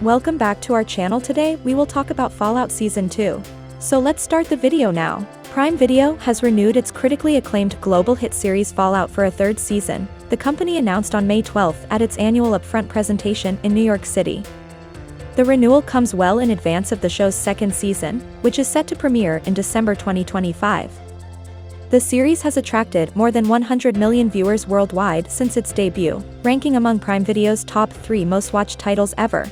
Welcome back to our channel. Today we will talk about Fallout Season 2. So let's start the video now. Prime Video has renewed its critically acclaimed global hit series Fallout for a third season, the company announced on May 12 at its annual upfront presentation in New York City. The renewal comes well in advance of the show's second season, which is set to premiere in December 2025. The series has attracted more than 100 million viewers worldwide since its debut, ranking among Prime Video's top 3 most-watched titles ever.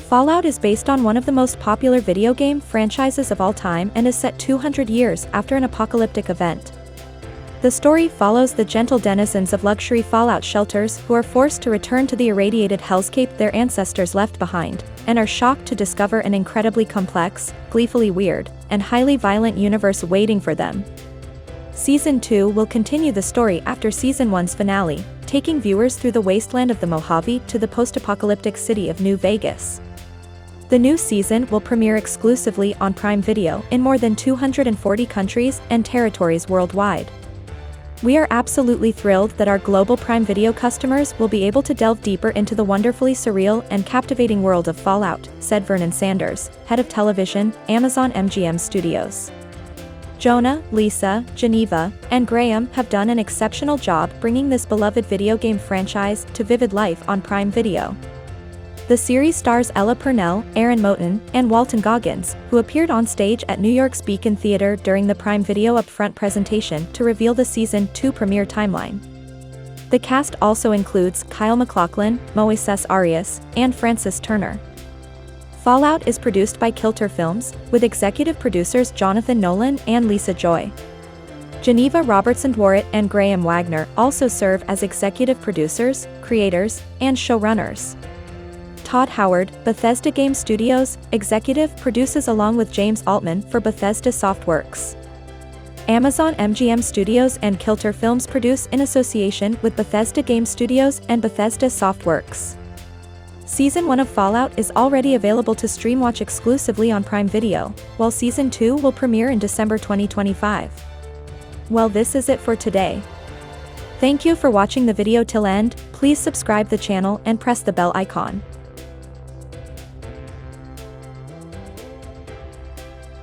Fallout is based on one of the most popular video game franchises of all time and is set 200 years after an apocalyptic event. The story follows the gentle denizens of luxury Fallout shelters who are forced to return to the irradiated hellscape their ancestors left behind, and are shocked to discover an incredibly complex, gleefully weird, and highly violent universe waiting for them. Season 2 will continue the story after Season 1's finale, taking viewers through the wasteland of the Mojave to the post-apocalyptic city of New Vegas. The new season will premiere exclusively on Prime Video in more than 240 countries and territories worldwide. We are absolutely thrilled that our global Prime Video customers will be able to delve deeper into the wonderfully surreal and captivating world of Fallout, said Vernon Sanders, head of television, Amazon MGM Studios. Jonah, Lisa, Geneva, and Graham have done an exceptional job bringing this beloved video game franchise to vivid life on Prime Video. The series stars Ella Purnell, Aaron Moten, and Walton Goggins, who appeared on stage at New York's Beacon Theater during the Prime Video upfront presentation to reveal the Season 2 premiere timeline. The cast also includes Kyle MacLachlan, Moises Arias, and Francis Turner. Fallout is produced by Kilter Films, with executive producers Jonathan Nolan and Lisa Joy. Geneva Robertson-Dworet and Graham Wagner also serve as executive producers, creators, and showrunners. Todd Howard, Bethesda Game Studios, executive produces along with James Altman for Bethesda Softworks. Amazon MGM Studios and Kilter Films produce in association with Bethesda Game Studios and Bethesda Softworks. Season 1 of Fallout is already available to stream watch exclusively on Prime Video, while Season 2 will premiere in December 2025. Well, this is it for today. Thank you for watching the video till end. Please subscribe the channel and press the bell icon.